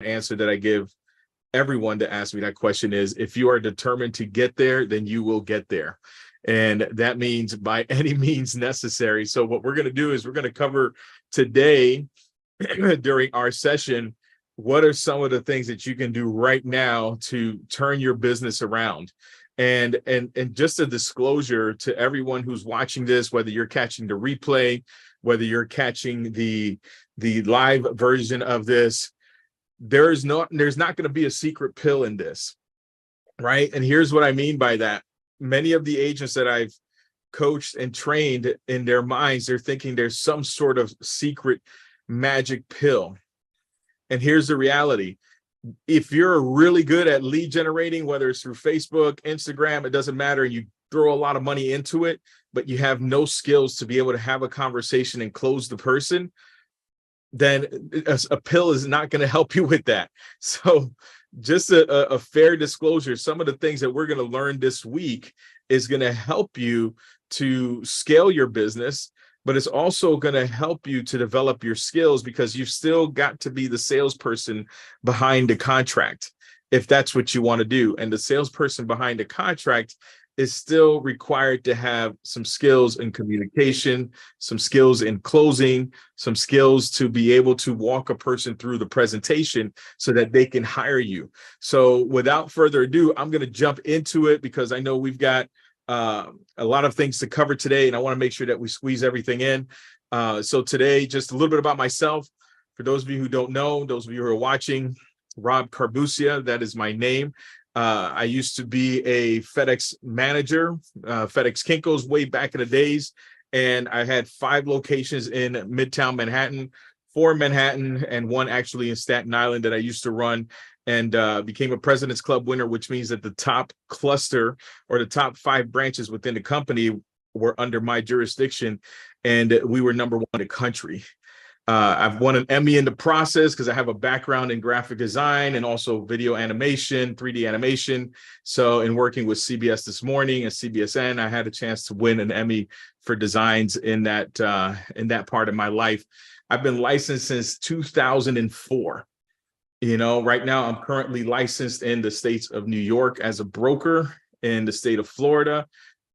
answer that I give everyone to ask me that question is, if you are determined to get there, then you will get there. And that means by any means necessary. So what we're going to do is we're going to cover today during our session, what are some of the things that you can do right now to turn your business around? And just a disclosure to everyone who's watching this, whether you're catching the replay, whether you're catching the live version of this, there's not going to be a secret pill in this, right? And here's what I mean by that. Many of the agents that I've coached and trained, in their minds, they're thinking there's some sort of secret magic pill. And here's the reality. If you're really good at lead generating, whether it's through Facebook, Instagram, it doesn't matter, and you throw a lot of money into it, but you have no skills to be able to have a conversation and close the person, then a pill is not going to help you with that. So just a fair disclosure, some of the things that we're going to learn this week is going to help you to scale your business, but it's also going to help you to develop your skills, because you've still got to be the salesperson behind the contract, if that's what you want to do. And the salesperson behind the contract is still required to have some skills in communication, some skills in closing, some skills to be able to walk a person through the presentation so that they can hire you. So without further ado, I'm going to jump into it, because I know we've got a lot of things to cover today, and I want to make sure that we squeeze everything in. So today, just a little bit about myself. For those of you who don't know, those of you who are watching, Rob Carbucia, that is my name. I used to be a FedEx manager, FedEx Kinko's way back in the days, and I had 5 locations in Midtown Manhattan, 4 in Manhattan, and 1 actually in Staten Island that I used to run, and became a President's Club winner, which means that the top cluster or the top 5 branches within the company were under my jurisdiction, and we were number 1 in the country. I've won an Emmy in the process because I have a background in graphic design and also video animation, 3D animation. So in working with CBS This Morning and CBSN, I had a chance to win an Emmy for designs in that part of my life. I've been licensed since 2004. Right now I'm currently licensed in the states of New York as a broker, in the state of Florida,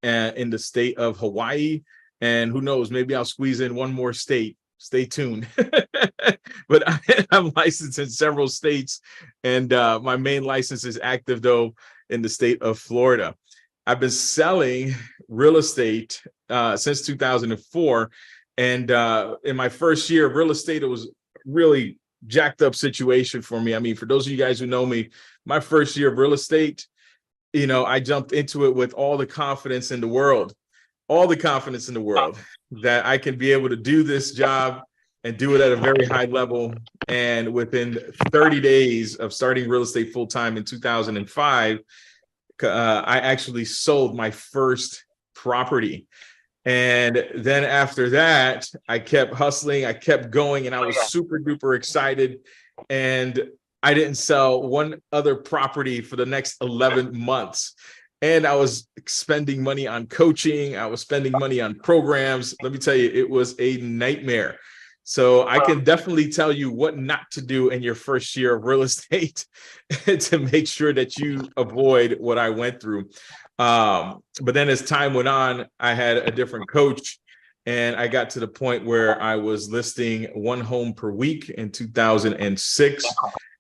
and in the state of Hawaii. And who knows, maybe I'll squeeze in one more state. Stay tuned. But I'm licensed in several states, and my main license is active, though, in the state of Florida. I've been selling real estate since 2004. And in my first year of real estate, it was really jacked up situation for me. I mean, for those of you guys who know me, my first year of real estate, I jumped into it with all the confidence in the world, that I can be able to do this job and do it at a very high level. And within 30 days of starting real estate full time in 2005, I actually sold my first property. And then after that, I kept hustling, I kept going, and I was super duper excited. And I didn't sell one other property for the next 11 months. And I was spending money on coaching. I was spending money on programs. Let me tell you, it was a nightmare. So I can definitely tell you what not to do in your first year of real estate to make sure that you avoid what I went through. But then as time went on, I had a different coach, and I got to the point where I was listing 1 home per week in 2006.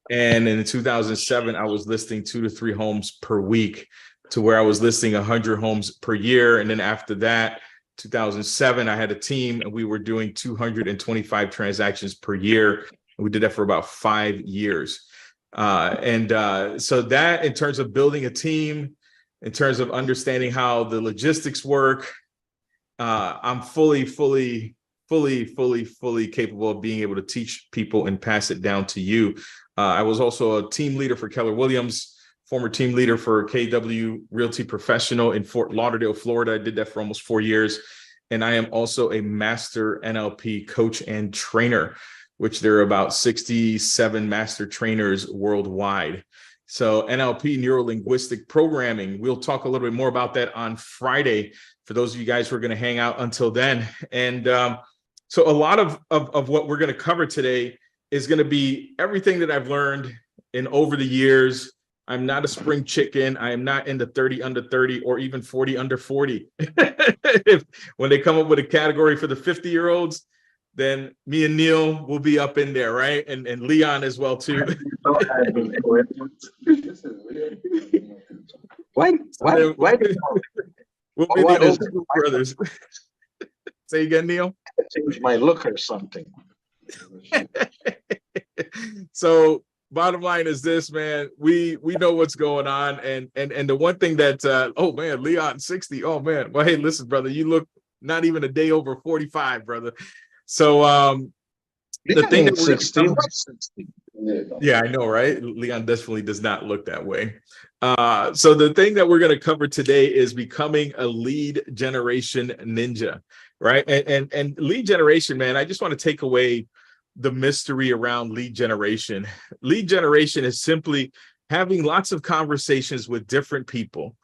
And in 2007, I was listing 2 to 3 homes per week, to where I was listing 100 homes per year. And then after that, 2007, I had a team, and we were doing 225 transactions per year. And we did that for about 5 years. So that, in terms of building a team, in terms of understanding how the logistics work, I'm fully capable of being able to teach people and pass it down to you. I was also a team leader for Keller Williams, former team leader for KW Realty Professional in Fort Lauderdale, Florida. I did that for almost 4 years. And I am also a master NLP coach and trainer, which there are about 67 master trainers worldwide. So NLP, neuro-linguistic programming, we'll talk a little bit more about that on Friday for those of you guys who are going to hang out until then. And so a lot of what we're going to cover today is going to be everything that I've learned in over the years. I'm not a spring chicken. I am not into 30 under 30 or even 40 under 40. When they come up with a category for the 50-year-olds, then me and Neil will be up in there, right? And Leon as well too. Why? We'll be the old school brothers. Say again, Neil. Change my look or something. So bottom line is this, man. We know what's going on, and the one thing that oh man, Leon 60. Oh man. Well, hey, listen, brother, you look not even a day over 45, brother. So the thing that 16. Yeah, I know, right? Leon definitely does not look that way. So the thing that we're going to cover today is becoming a lead generation ninja, right? And lead generation, man, I just want to take away the mystery around lead generation. Lead generation is simply having lots of conversations with different people.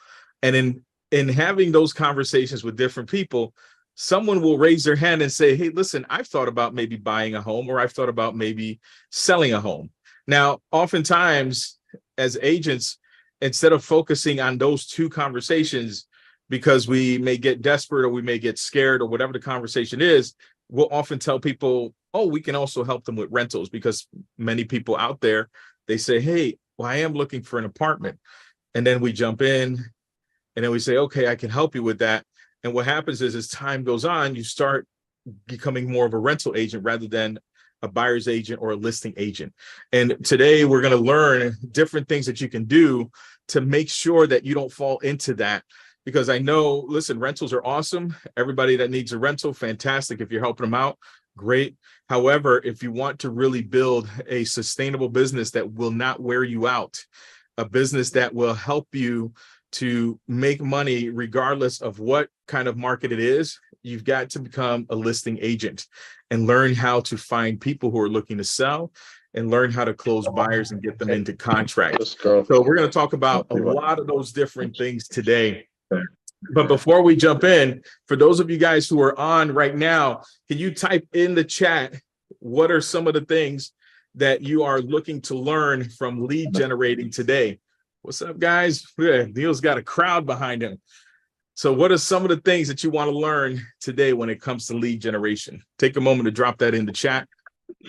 And in having those conversations with different people, someone will raise their hand and say, hey, listen, I've thought about maybe buying a home, or I've thought about maybe selling a home. Now, oftentimes as agents, instead of focusing on those two conversations, because we may get desperate or we may get scared or whatever the conversation is, we'll often tell people, oh, we can also help them with rentals, because many people out there, they say, hey, well, I am looking for an apartment. And then we jump in and then we say, okay, I can help you with that. And what happens is, as time goes on, you start becoming more of a rental agent rather than a buyer's agent or a listing agent. And today we're going to learn different things that you can do to make sure that you don't fall into that. Because I know, listen, rentals are awesome. Everybody that needs a rental, fantastic. If you're helping them out, great. However, if you want to really build a sustainable business that will not wear you out, a business that will help you to make money regardless of what kind of market it is, you've got to become a listing agent and learn how to find people who are looking to sell and learn how to close buyers and get them into contracts. So we're going to talk about a lot of those different things today. But before we jump in, for those of you guys who are on right now, can you type in the chat, what are some of the things that you are looking to learn from lead generating today? What's up, guys? Yeah, Neil's got a crowd behind him. So what are some of the things that you want to learn today when it comes to lead generation? Take a moment to drop that in the chat.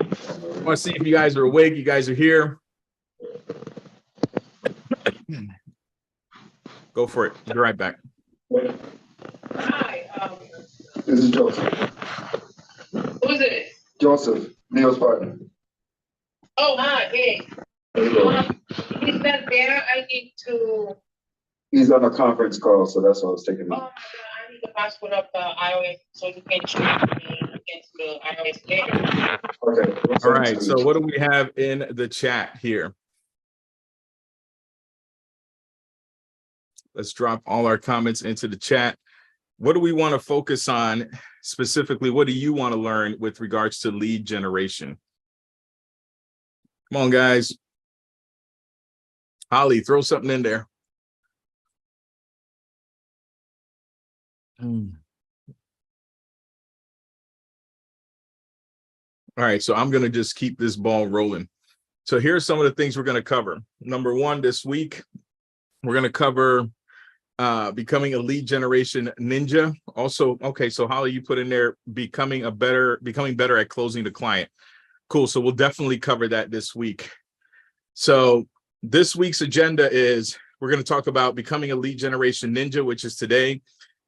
I want to see if you guys are awake. You guys are here. Go for it. Be right back. Hi, This is Joseph. who's it? Joseph, Neil's partner. Oh, hi, hey. How you doing? He's not there. I need to, He's on a conference call, so that's why I was taking oh him. my God, I need the password of the iOS so you can change me into the iOS later. Okay. All right. So what do we have in the chat here? Let's drop all our comments into the chat. What do we want to focus on specifically? What do you want to learn with regards to lead generation? Come on, guys. Holly, throw something in there. All right, so I'm going to just keep this ball rolling. So here's some of the things we're going to cover. Number one, this week, we're going to cover becoming a lead generation ninja. Also, okay, so Holly, you put in there becoming better at closing the client. Cool. So we'll definitely cover that this week. So this week's agenda is we're going to talk about becoming a lead generation ninja, which is today.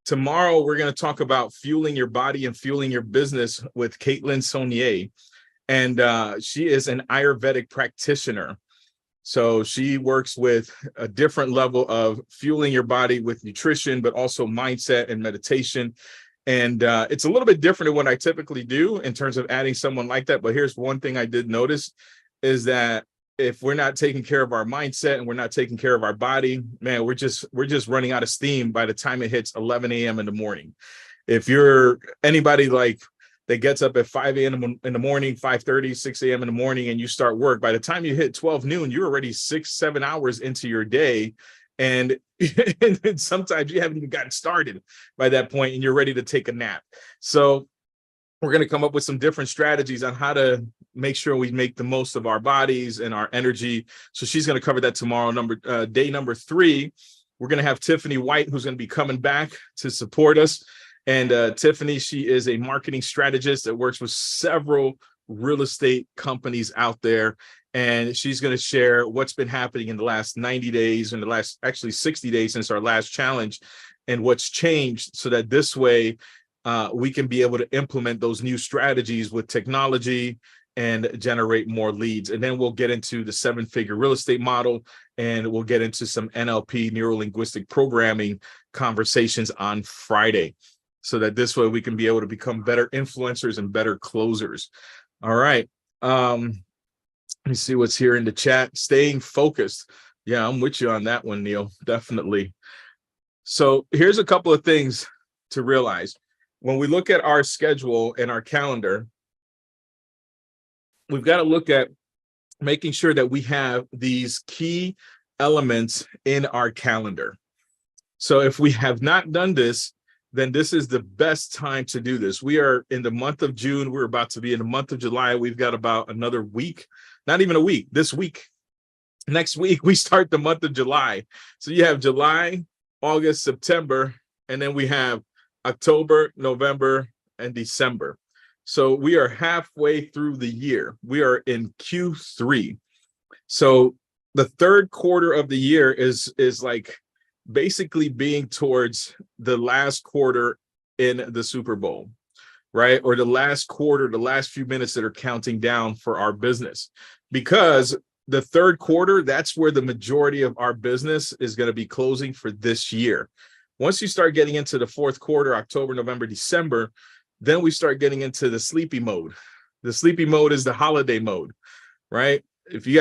Tomorrow, we're going to talk about fueling your body and fueling your business with Caitlin Saunier. And she is an Ayurvedic practitioner. So she works with a different level of fueling your body with nutrition, but also mindset and meditation. And it's a little bit different than what I typically do in terms of adding someone like that. But here's one thing I did notice is that if we're not taking care of our mindset and we're not taking care of our body, man, we're just running out of steam by the time it hits 11 a.m. in the morning. If you're anybody like that gets up at 5 a.m. in the morning, 5:30, 6 a.m. in the morning, and you start work, by the time you hit 12 noon, you're already 6-7 hours into your day. And sometimes you haven't even gotten started by that point and you're ready to take a nap. So we're going to come up with some different strategies on how to make sure we make the most of our bodies and our energy. So she's going to cover that tomorrow. Day number 3, we're going to have Tiffany White, who's going to be coming back to support us. And Tiffany, she is a marketing strategist that works with several real estate companies out there. And she's going to share what's been happening in the last 90 days and the last actually 60 days since our last challenge and what's changed, so that this way we can be able to implement those new strategies with technology and generate more leads. And then we'll get into the 7-figure real estate model, and we'll get into some NLP, neuro-linguistic programming conversations on Friday, so that this way we can be able to become better influencers and better closers. All right. Let me see what's here in the chat. Staying focused. Yeah, I'm with you on that one, Neil. Definitely. So here's a couple of things to realize. When we look at our schedule and our calendar, we've got to look at making sure that we have these key elements in our calendar. So if we have not done this, then this is the best time to do this. We are in the month of June. We're about to be in the month of July. We've got about another week, not even a week, this week. Next week, we start the month of July. So you have July, August, September, and then we have October, November, and December. So we are halfway through the year. We are in Q3. So the third quarter of the year is like basically being towards the last quarter in the Super Bowl, right? Or the last quarter, the last few minutes that are counting down for our business. Because the third quarter, that's where the majority of our business is going to be closing for this year. Once you start getting into the fourth quarter, October, November, December, then we start getting into the sleepy mode. The sleepy mode is the holiday mode, right? If you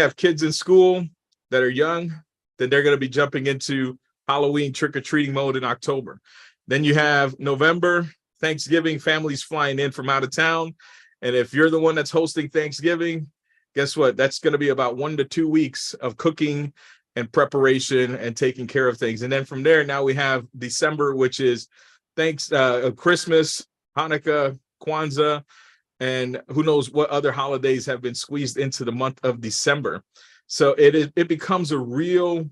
have kids in school that are young, then they're going to be jumping into Halloween trick-or-treating mode in October. Then you have November, Thanksgiving, families flying in from out of town. And if you're the one that's hosting Thanksgiving, guess what? That's going to be about 1 to 2 weeks of cooking and preparation and taking care of things. And then from there, now we have December, which is Christmas, Hanukkah, Kwanzaa, and who knows what other holidays have been squeezed into the month of December. So it becomes a real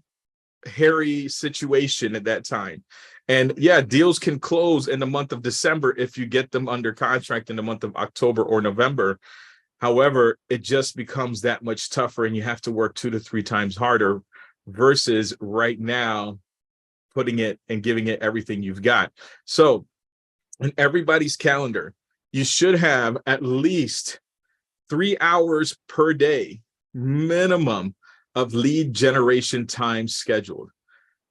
hairy situation at that time. And yeah, deals can close in the month of December if you get them under contract in the month of October or November. However, it just becomes that much tougher, and you have to work 2 to 3 times harder versus right now putting it and giving it everything you've got. So in everybody's calendar, you should have at least 3 hours per day minimum of lead generation time scheduled.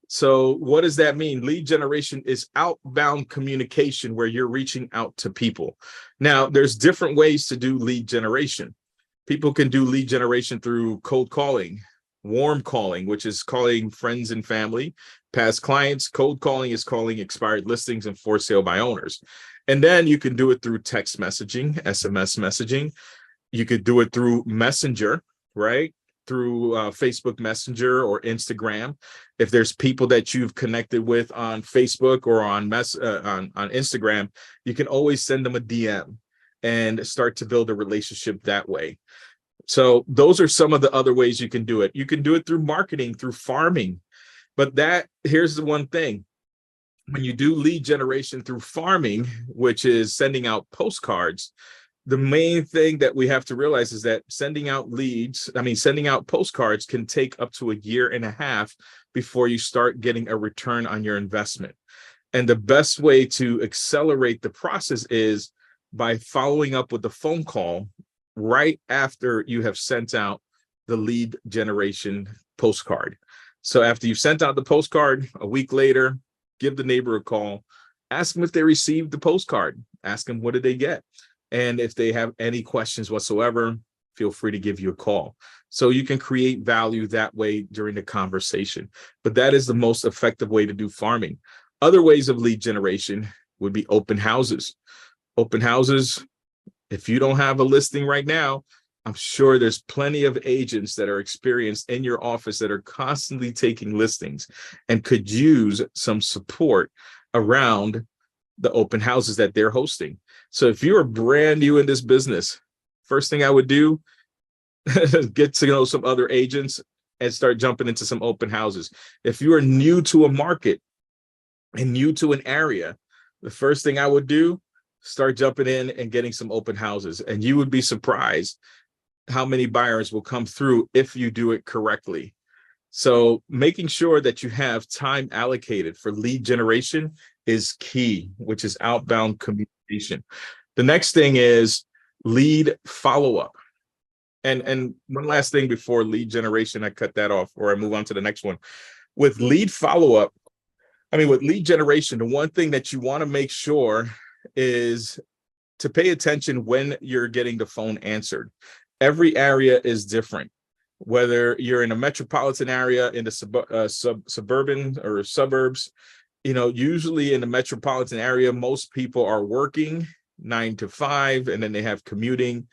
So what does that mean? Lead generation is outbound communication where you're reaching out to people. Now, there's different ways to do lead generation. People can do lead generation through cold calling, warm calling, which is calling friends and family, past clients. Cold calling is calling expired listings and for sale by owners. And then you can do it through text messaging, SMS messaging. You could do it through Messenger, right? Through Facebook Messenger or Instagram. If there's people that you've connected with on Facebook or on Instagram, you can always send them a DM and start to build a relationship that way. So those are some of the other ways you can do it. You can do it through marketing, through farming. But here's the one thing. When you do lead generation through farming, which is sending out postcards, the main thing that we have to realize is that sending out postcards can take up to 1.5 years before you start getting a return on your investment. And the best way to accelerate the process is by following up with a phone call right after you have sent out the lead generation postcard. So after you've sent out the postcard, a week later, give the neighbor a call, ask them if they received the postcard, ask them what did they get. And if they have any questions whatsoever, feel free to give you a call. So you can create value that way during the conversation. But that is the most effective way to do farming. Other ways of lead generation would be open houses. Open houses, if you don't have a listing right now, I'm sure there's plenty of agents that are experienced in your office that are constantly taking listings and could use some support around the open houses that they're hosting. So if you are brand new in this business, first thing I would do, get to know some other agents and start jumping into some open houses. If you are new to a market and new to an area, the first thing I would do, start jumping in and getting some open houses. And you would be surprised how many buyers will come through if you do it correctly. So making sure that you have time allocated for lead generation is key, which is outbound communication. The next thing is lead follow-up. And one last thing before lead generation, I cut that off or I move on to the next one. With lead follow-up, with lead generation, the one thing that you want to make sure is to pay attention when you're getting the phone answered. Every area is different. Whether you're in a metropolitan area, in the suburban or suburbs, usually in the metropolitan area, most people are working 9 to 5, and then they have commuting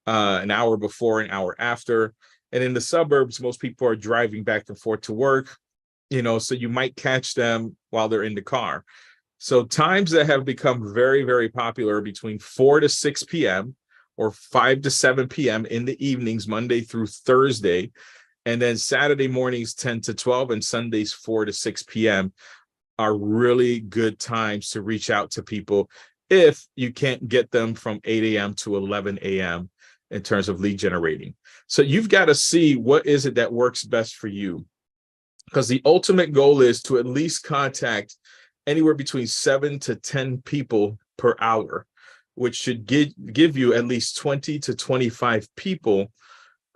an hour before, an hour after. And in the suburbs, most people are driving back and forth to work, so you might catch them while they're in the car. So times that have become very, very popular between 4 to 6 p.m. or 5 to 7 p.m. in the evenings, Monday through Thursday, and then Saturday mornings 10 to 12 and Sundays 4 to 6 p.m. are really good times to reach out to people if you can't get them from 8 a.m. to 11 a.m. in terms of lead generating. So you've got to see what is it that works best for you, because the ultimate goal is to at least contact anywhere between 7 to 10 people per hour, which should give you at least 20 to 25 people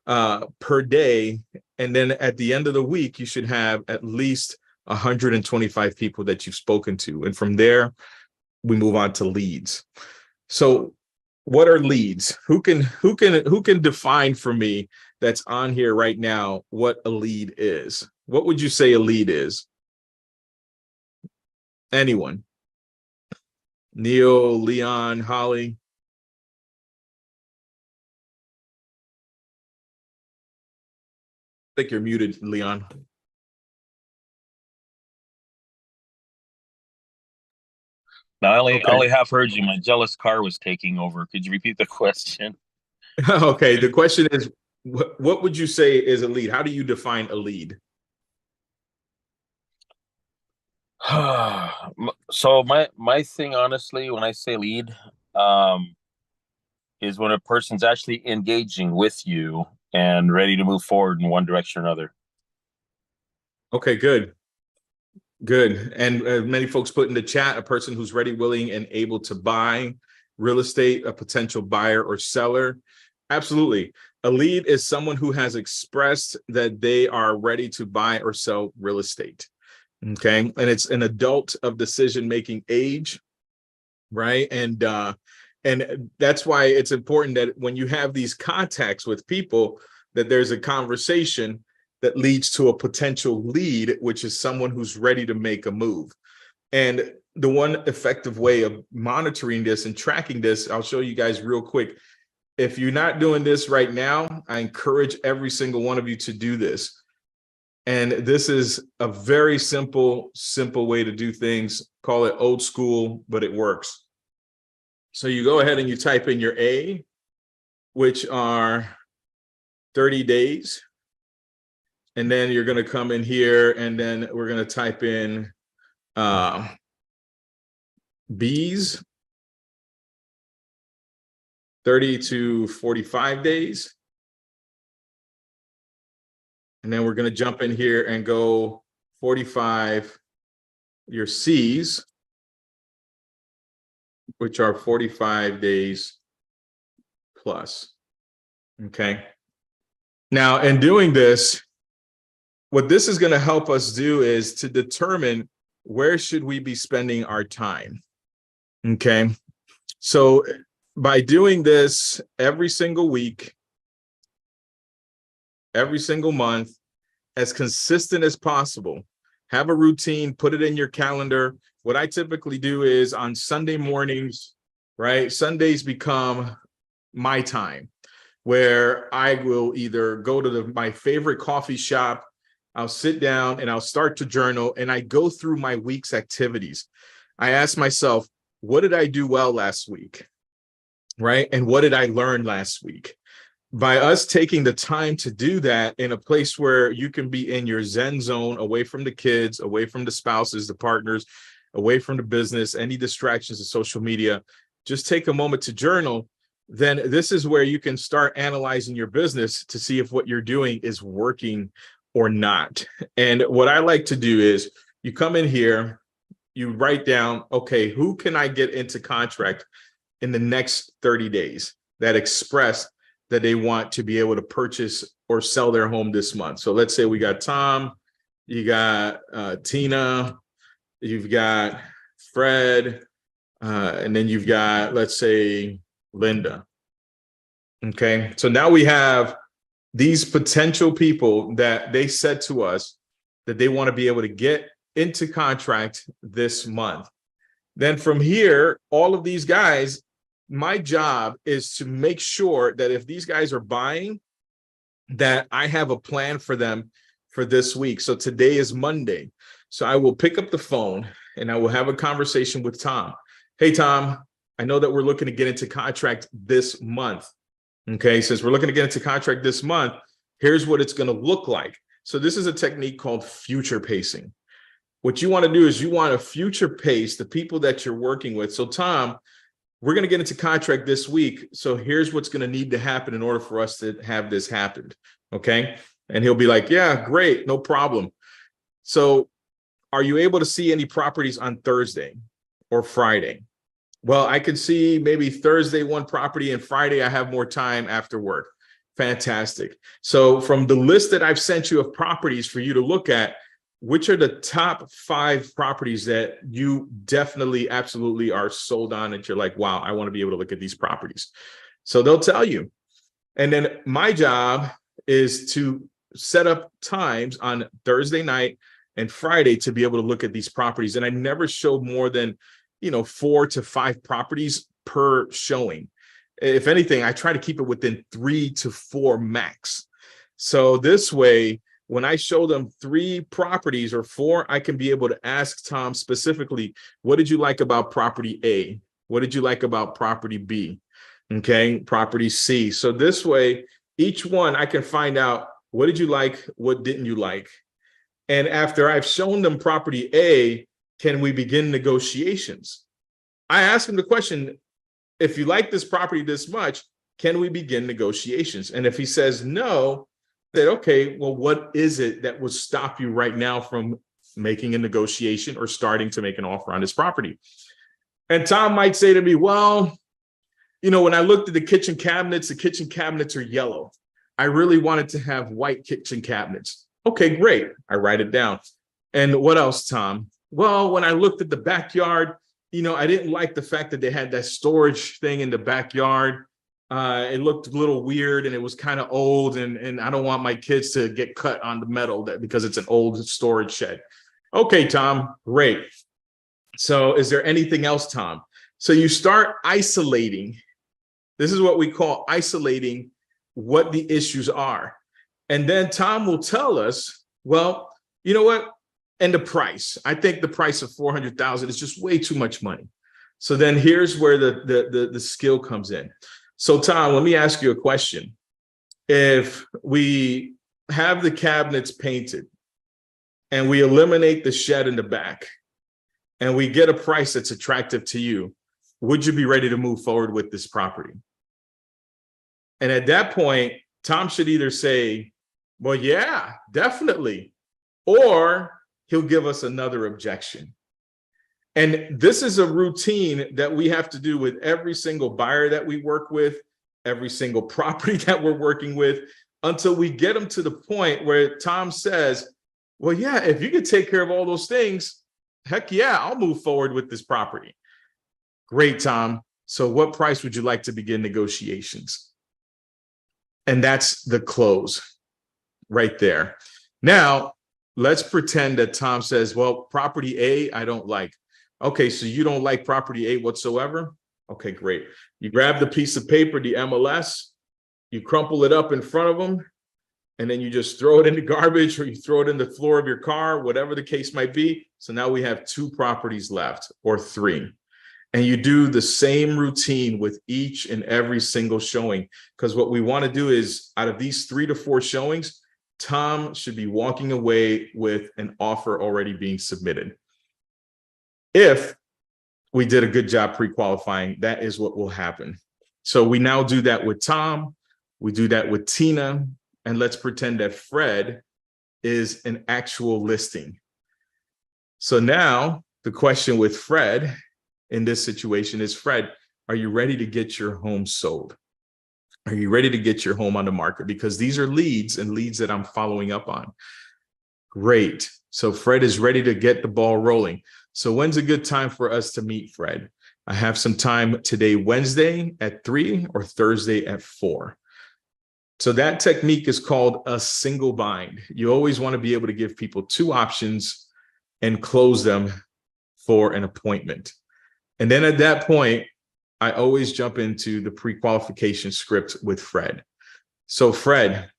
per day. And then at the end of the week, you should have at least 125 people that you've spoken to. And from there, we move on to leads. So what are leads? Who can define for me that's on here right now what a lead is? What would you say a lead is? Anyone? Neil, Leon, Holly? I think you're muted, Leon. Now, I Okay. only half heard you. My jealous car was taking over. Could you repeat the question? Okay, the question is, what would you say is a lead? How do you define a lead? So my thing, honestly, when I say lead, is when a person's actually engaging with you and ready to move forward in one direction or another. Okay, good. Good. And many folks put in the chat, a person who's ready, willing, and able to buy real estate, a potential buyer or seller. Absolutely. A lead is someone who has expressed that they are ready to buy or sell real estate. Okay. And it's an adult of decision-making age, right? And that's why it's important that when you have these contacts with people, that there's a conversation that leads to a potential lead, which is someone who's ready to make a move. And the one effective way of monitoring this and tracking this, I'll show you guys real quick. If you're not doing this right now, I encourage every single one of you to do this. And this is a very simple way to do things. Call it old school, but it works. So you go ahead and you type in your A, which are 30 days. And then you're going to come in here and then we're going to type in B's, 30 to 45 days. And then we're going to jump in here and go 45, your C's, which are 45 days plus. Okay. Now, in doing this, what this is going to help us do is to determine where should we be spending our time. Okay. So by doing this every single week, every single month, as consistent as possible, have a routine, put it in your calendar. What I typically do is on Sunday mornings, right? Sundays become my time where I will either go to my favorite coffee shop, I'll sit down and I'll start to journal and I go through my week's activities. I ask myself, what did I do well last week? right? And what did I learn last week? By us taking the time to do that in a place where you can be in your Zen zone, away from the kids, away from the spouses, the partners, away from the business, any distractions of social media, just take a moment to journal. Then this is where you can start analyzing your business to see if what you're doing is working or not. And what I like to do is you come in here, you write down, okay, who can I get into contract in the next 30 days that express that they want to be able to purchase or sell their home this month. So let's say we got Tom, you got Tina, you've got Fred, and then you've got, let's say, Linda. Okay, so now we have these potential people that they said to us that they want to be able to get into contract this month. Then from here, all of these guys, my job is to make sure that if these guys are buying, that I have a plan for them for this week. So today is Monday. So I will pick up the phone and I will have a conversation with Tom. Hey, Tom, I know that we're looking to get into contract this month. Okay, since we're looking to get into contract this month, here's what it's going to look like. So this is a technique called future pacing. What you want to do is you want to future pace the people that you're working with. So Tom, we're going to get into contract this week. So here's what's going to need to happen in order for us to have this happen. Okay. And he'll be like, yeah, great. No problem. So are you able to see any properties on Thursday or Friday? Well, I can see maybe Thursday one property and Friday I have more time after work. Fantastic. So from the list that I've sent you of properties for you to look at, which are the top 5 properties that you definitely, absolutely are sold on that you're like, wow, I want to be able to look at these properties. So they'll tell you. And then my job is to set up times on Thursday night and Friday to be able to look at these properties. And I never show more than, 4 to 5 properties per showing. If anything, I try to keep it within 3 to 4 max. So this way, when I show them 3 properties or 4, I can be able to ask Tom specifically, what did you like about property A? What did you like about property B? Okay, property C. So this way, each one I can find out, what did you like? What didn't you like? And after I've shown them property A, can we begin negotiations? I ask him the question, if you like this property this much, can we begin negotiations? And if he says no, that, okay, well, what is it that would stop you right now from making a negotiation or starting to make an offer on this property? And Tom might say to me, well, when I looked at the kitchen cabinets are yellow. I really wanted to have white kitchen cabinets. Okay, great. I write it down. And what else, Tom? Well, when I looked at the backyard, I didn't like the fact that they had that storage thing in the backyard. It looked a little weird and it was kind of old, and I don't want my kids to get cut on the metal because it's an old storage shed. Okay, Tom, great. So is there anything else, Tom? So you start isolating. This is what we call isolating what the issues are. And then Tom will tell us, well, you know what? And the price, I think the price of $400,000 is just way too much money. So then here's where the skill comes in. So Tom, let me ask you a question. If we have the cabinets painted and we eliminate the shed in the back and we get a price that's attractive to you, would you be ready to move forward with this property? And at that point, Tom should either say, well, yeah, definitely, or he'll give us another objection. And this is a routine that we have to do with every single buyer that we work with, every single property that we're working with, until we get them to the point where Tom says, well, yeah, if you could take care of all those things, heck yeah, I'll move forward with this property. Great, Tom. So what price would you like to begin negotiations? And that's the close right there. Now, let's pretend that Tom says, well, property A, I don't like. Okay, so you don't like property A whatsoever? Okay, great. You grab the piece of paper, the MLS, you crumple it up in front of them, and then you just throw it in the garbage or you throw it in the floor of your car, whatever the case might be. So now we have 2 properties left, or 3. and you do the same routine with each and every single showing. Because what we want to do is, out of these 3 to 4 showings, Tom should be walking away with an offer already being submitted. If we did a good job pre-qualifying, that is what will happen. So we now do that with Tom, we do that with Tina, and let's pretend that Fred is an actual listing. So now the question with Fred in this situation is, Fred, are you ready to get your home sold? Are you ready to get your home on the market? Because these are leads and leads that I'm following up on. Great. So Fred is ready to get the ball rolling. So when's a good time for us to meet Fred? I have some time today, Wednesday at 3 or Thursday at 4. So that technique is called a single bind. You always want to be able to give people 2 options and close them for an appointment. And then at that point, I always jump into the pre-qualification script with Fred. So Fred,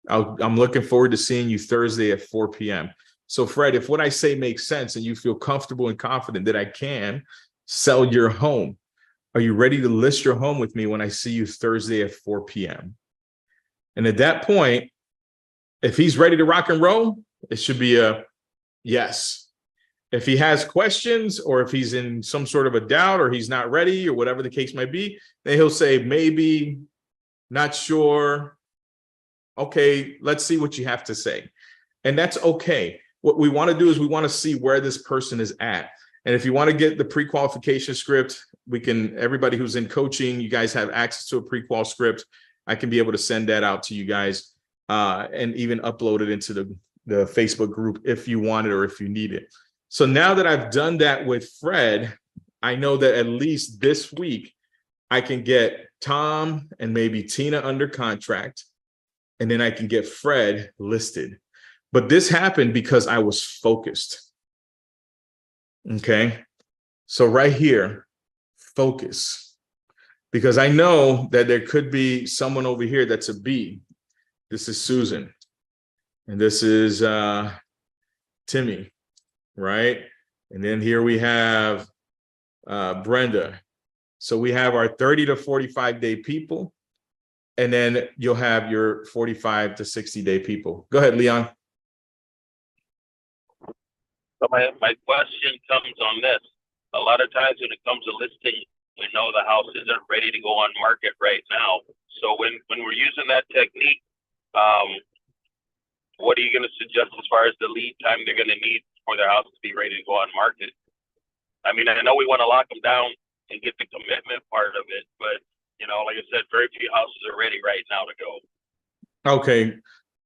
I'm looking forward to seeing you Thursday at 4 p.m. So Fred, if what I say makes sense and you feel comfortable and confident that I can sell your home, are you ready to list your home with me when I see you Thursday at 4 p.m.? And at that point, if he's ready to rock and roll, it should be a yes. If he has questions, or if he's in some sort of a doubt, or he's not ready, or whatever the case might be, then he'll say maybe, not sure. Okay, let's see what you have to say. And that's okay. What we want to do is we want to see where this person is at. And if you want to get the pre-qualification script, we can, everybody who's in coaching, you guys have access to a pre-qual script. I can be able to send that out to you guys and even upload it into the Facebook group if you want it or if you need it. So now that I've done that with Fred, I know that at least this week I can get Tom and maybe Tina under contract, and then I can get Fred listed. But this happened because I was focused. Okay, so right here, focus. Because I know that there could be someone over here that's a B. This is Susan. And this is Timmy, right? And then here we have Brenda. So we have our 30 to 45 day people. And then you'll have your 45 to 60 day people. Go ahead, Leon. So my question comes on this. A lot of times when it comes to listing, we know the house isn't ready to go on market right now. So when we're using that technique, what are you going to suggest as far as the lead time they're going to need for their house to be ready to go on market? I mean, I know we want to lock them down and get the commitment part of it, but you know, like I said, very few houses are ready right now to go. Okay.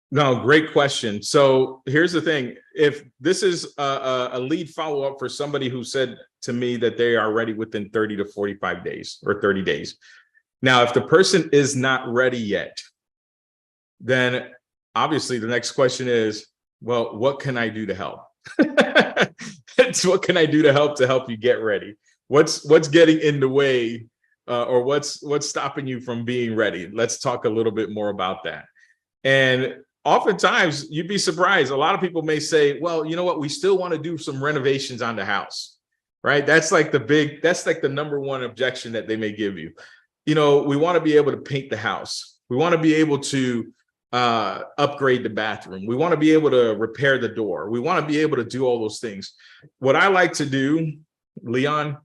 No, great question. So here's the thing. If this is a lead follow-up for somebody who said to me that they are ready within 30 to 45 days or 30 days. Now, if the person is not ready yet, then obviously the next question is, well, what can I do to help? What can I do to help you get ready? What's getting in the way or what's stopping you from being ready? Let's talk a little bit more about that. And oftentimes you'd be surprised. A lot of people may say, well, you know what? We still want to do some renovations on the house, right? That's like the number one objection that they may give you. You know, we want to be able to paint the house. We want to be able to upgrade the bathroom. We want to be able to repair the door. We want to be able to do all those things. What I like to do, Leon,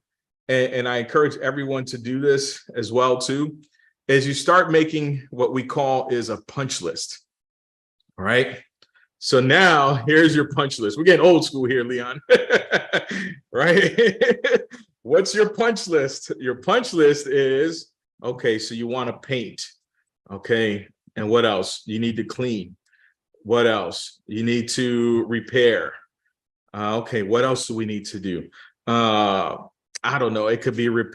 and I encourage everyone to do this as well too, is you start making what we call is a punch list. All right. So now here's your punch list. We're getting old school here, Leon. Right? What's your punch list? Your punch list is, okay, so you want to paint. Okay. And what else? You need to clean. What else? You need to repair. Okay. What else do we need to do? I don't know. It could be repair.